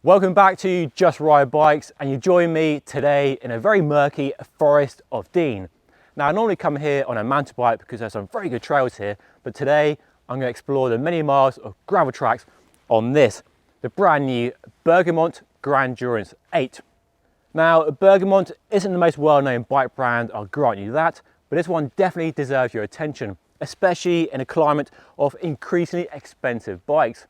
Welcome back to Just Ride Bikes, and you join me today in a very murky forest of Dean. Now I normally come here on a mountain bike because there's some very good trails here, but today I'm going to explore the many miles of gravel tracks on this, the brand new Bergamont Grandurance 8. Now Bergamont isn't the most well-known bike brand, I'll grant you that, but this one definitely deserves your attention, especially in a climate of increasingly expensive bikes.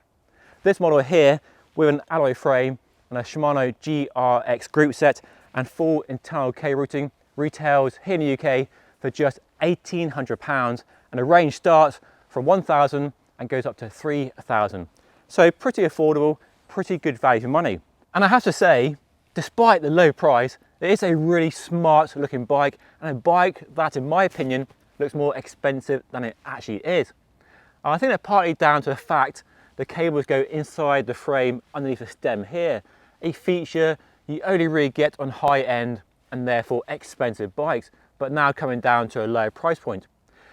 This model here, with an alloy frame and a Shimano GRX group set and full internal K routing, retails here in the UK for just £1,800, and the range starts from 1,000 and goes up to 3,000. So pretty affordable, pretty good value for money. And I have to say, despite the low price, it is a really smart looking bike, and a bike that, in my opinion, looks more expensive than it actually is. I think they're partly down to the fact the cables go inside the frame underneath the stem here, a feature you only really get on high-end and therefore expensive bikes, but now coming down to a lower price point.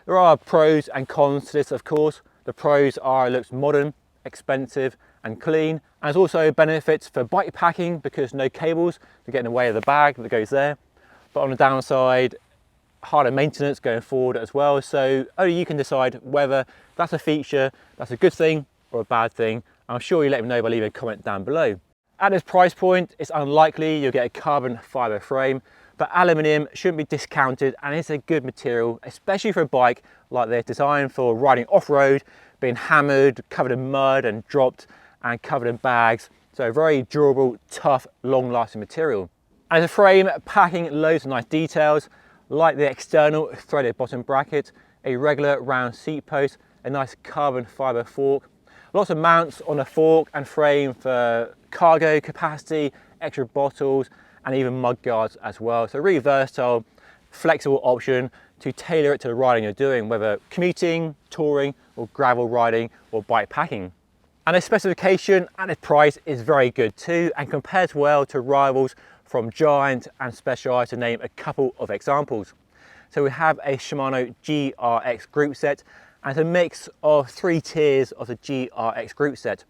There are pros and cons to this, of course. The pros are it looks modern, expensive and clean, and there's also benefits for bike packing because no cables to get in the way of the bag that goes there. But on the downside, harder maintenance going forward as well, so only you can decide whether that's a feature that's a good thing or a bad thing. I'm sure you let me know by leaving a comment down below. At this price point, it's unlikely you'll get a carbon fibre frame, but aluminium shouldn't be discounted, and it's a good material, especially for a bike like this, designed for riding off-road, being hammered, covered in mud and dropped, and covered in bags. So a very durable, tough, long-lasting material. And as a frame, packing loads of nice details, like the external threaded bottom bracket, a regular round seat post, a nice carbon fibre fork, lots of mounts on the fork and frame for cargo capacity, extra bottles, and even mud guards as well. So really versatile, flexible option to tailor it to the riding you're doing, whether commuting, touring, or gravel riding, or bike packing. And the specification at this price is very good too, and compares well to rivals from Giant and Specialized, to name a couple of examples. So we have a Shimano GRX group set, and it's a mix of 3 tiers of the GRX group set.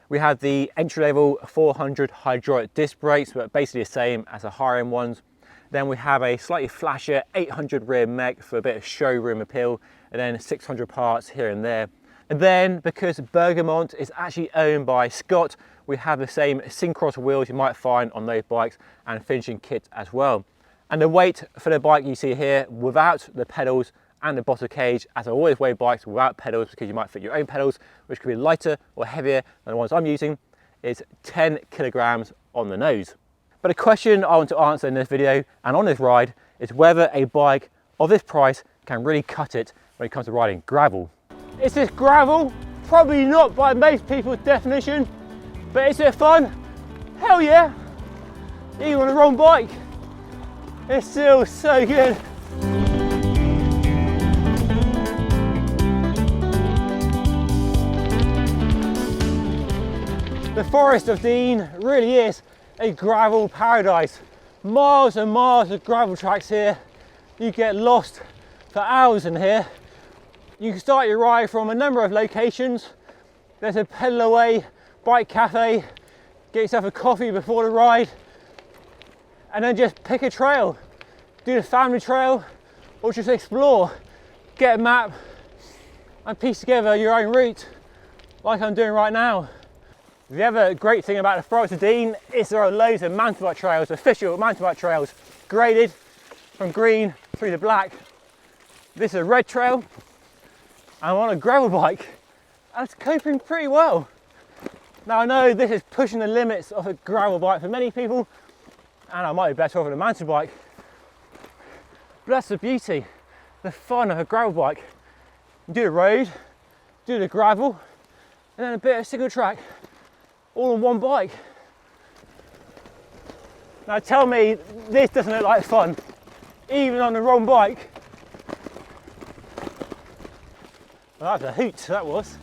We have the entry-level 400 hydraulic disc brakes, but basically the same as the higher-end ones. Then we have a slightly flashier 800 rear mech for a bit of showroom appeal, and then 600 parts here and there. And then, because Bergamont is actually owned by Scott, we have the same syncross wheels you might find on those bikes, and finishing kit as well. And the weight for the bike you see here, without the pedals and the bottle cage, as I always weigh bikes without pedals because you might fit your own pedals, which could be lighter or heavier than the ones I'm using, is 10 kilograms on the nose. But the question I want to answer in this video and on this ride is whether a bike of this price can really cut it when it comes to riding gravel. Is this gravel? Probably not by most people's definition, but is it fun? Hell yeah! Even on the wrong bike, it's still so good. The Forest of Dean really is a gravel paradise. Miles and miles of gravel tracks here. You get lost for hours in here. You can start your ride from a number of locations. There's a pedal away bike cafe. Get yourself a coffee before the ride, and then just pick a trail. Do the family trail, or just explore. Get a map and piece together your own route, like I'm doing right now. The other great thing about the Forest of Dean is there are loads of mountain bike trails, official mountain bike trails, graded from green through to black. This is a red trail. I'm on a gravel bike, and it's coping pretty well. Now I know this is pushing the limits of a gravel bike for many people, and I might be better off on a mountain bike, but that's the beauty, the fun of a gravel bike. You do the road, do the gravel, and then a bit of single track, all on one bike. Now tell me this doesn't look like fun, even on the wrong bike. Well, that's a hoot, that was.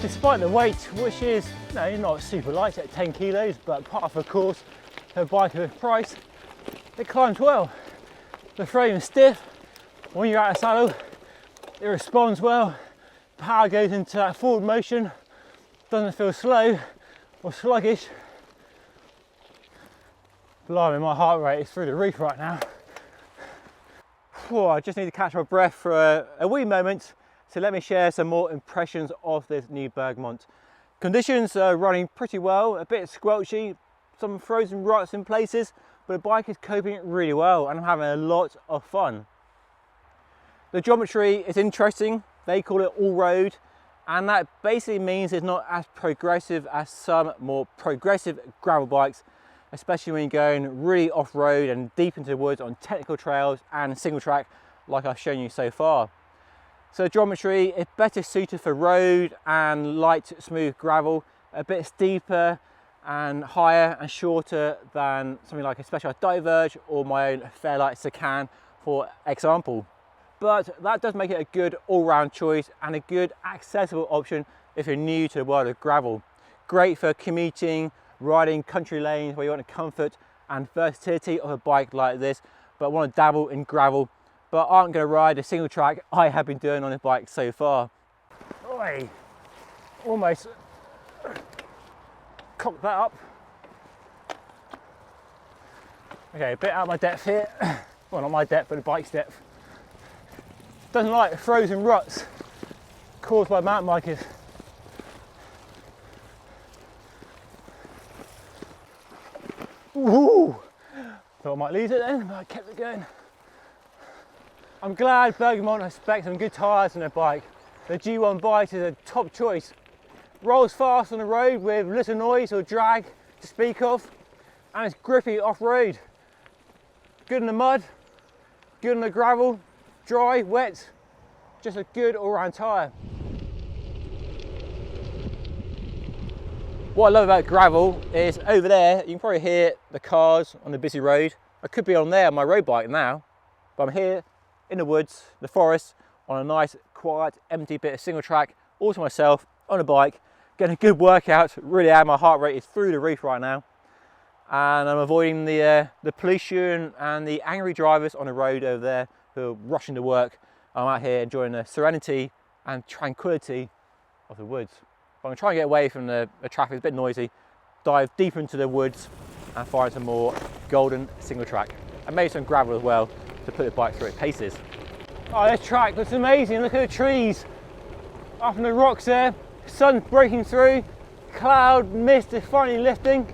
Despite the weight, which is No, you're not super light at 10 kilos, but part of the course, a bike of this price, it climbs well. The frame is stiff. When you're out of saddle, it responds well. Power goes into that forward motion, doesn't feel slow or sluggish. Blimey, my heart rate is through the roof right now. I just need to catch my breath for a wee moment, so let me share some more impressions of this new Bergamont. Conditions are running pretty well, a bit squelchy, some frozen ruts in places, but the bike is coping really well and I'm having a lot of fun. The geometry is interesting, they call it all-road, and that basically means it's not as progressive as some more progressive gravel bikes, especially when you're going really off-road and deep into the woods on technical trails and single track like I've shown you so far. So the geometry is better suited for road and light smooth gravel, a bit steeper and higher and shorter than something like a Specialized Diverge or my own Fairlight Sacan, for example. But that does make it a good all-round choice and a good accessible option if you're new to the world of gravel. Great for commuting, riding country lanes where you want the comfort and versatility of a bike like this, but want to dabble in gravel, but aren't going to ride a single track I have been doing on this bike so far. Oi, almost cocked that up. Okay, a bit out of my depth here. Well, not my depth, but the bike's depth. Doesn't like frozen ruts caused by mountain bikers. Ooh, thought I might lose it then, but I kept it going. I'm glad Bergamont has spec'd some good tyres on their bike. The G1 bike is a top choice. Rolls fast on the road with little noise or drag to speak of, and it's grippy off-road. Good in the mud, good in the gravel, dry, wet, just a good all-round tyre. What I love about gravel is over there, you can probably hear the cars on the busy road. I could be on there on my road bike now, but I'm here in the woods, the forest, on a nice, quiet, empty bit of single track, all to myself, on a bike, getting a good workout, really am. My heart rate is through the roof right now. And I'm avoiding the pollution and the angry drivers on the road over there who are rushing to work. I'm out here enjoying the serenity and tranquility of the woods. But I'm going to try and get away from the traffic, it's a bit noisy, dive deeper into the woods and find some more golden single track. And maybe some gravel as well to put the bike through its paces. Oh, this track looks amazing, look at the trees. Up in the rocks there, sun breaking through, cloud, mist is finally lifting.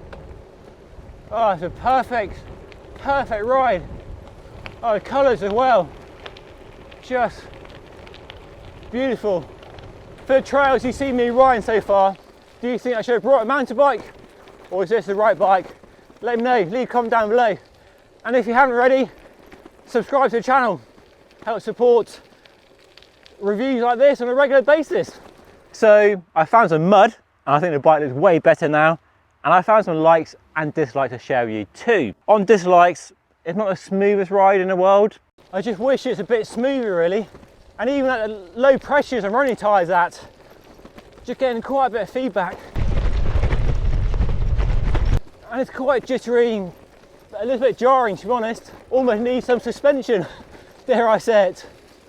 Oh, it's a perfect ride. Oh, the colours as well, just beautiful. For the trails you see me riding so far, do you think I should have brought a mountain bike, or is this the right bike? Let me know, leave a comment down below. And if you haven't already, subscribe to the channel, help support reviews like this on a regular basis. So I found some mud, and I think the bike looks way better now, and I found some likes and dislikes to share with you too. On dislikes, it's not the smoothest ride in the world. I just wish it's a bit smoother really, and even at the low pressures I'm running tyres at, just getting quite a bit of feedback. And it's quite jittery, a little bit jarring to be honest. Almost needs some suspension, dare I say it.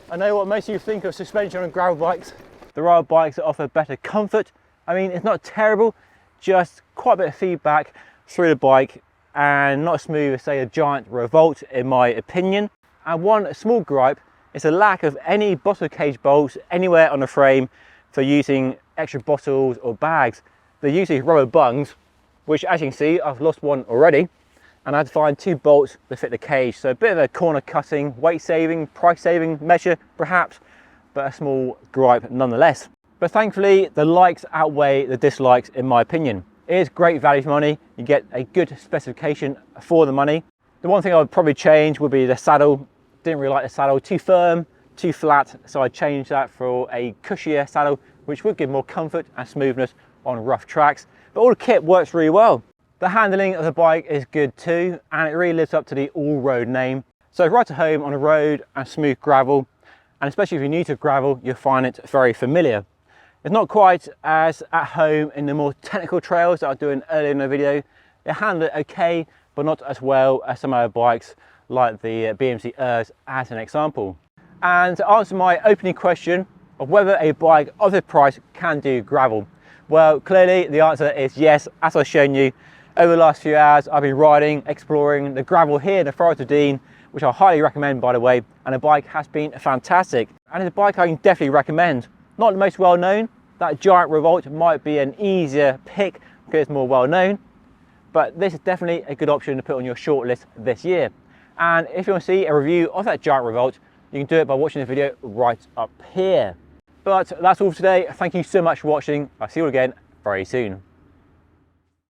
I know what most of you think of suspension on gravel bikes. There are bikes that offer better comfort. I mean, it's not terrible, just quite a bit of feedback through the bike and not as smooth as say a Giant Revolt in my opinion. And one small gripe is the lack of any bottle cage bolts anywhere on the frame for using extra bottles or bags. They're usually rubber bungs, which as you can see, I've lost one already, and I had to find 2 bolts to fit the cage. So a bit of a corner cutting, weight saving, price saving measure perhaps, but a small gripe nonetheless. But thankfully, the likes outweigh the dislikes in my opinion. It is great value for money. You get a good specification for the money. The one thing I would probably change would be the saddle. Didn't really like the saddle, too firm, too flat, so I changed that for a cushier saddle, which would give more comfort and smoothness on rough tracks. But all the kit works really well. The handling of the bike is good too, and it really lives up to the all-road name. So right to home on a road and smooth gravel, and especially if you're new to gravel, you'll find it very familiar. It's not quite as at home in the more technical trails that I was doing earlier in the video. It handled it okay, but not as well as some other bikes like the BMC ERS as an example. And to answer my opening question of whether a bike of this price can do gravel, well, clearly the answer is yes. As I've shown you over the last few hours, I've been riding, exploring the gravel here in the Forest of Dean, which I highly recommend, by the way, and the bike has been fantastic. And it's a bike I can definitely recommend. Not the most well known. That Giant Revolt might be an easier pick because it's more well known, but this is definitely a good option to put on your shortlist this year. And if you want to see a review of that Giant Revolt, you can do it by watching the video right up here. But that's all for today. Thank you so much for watching. I'll see you all again very soon.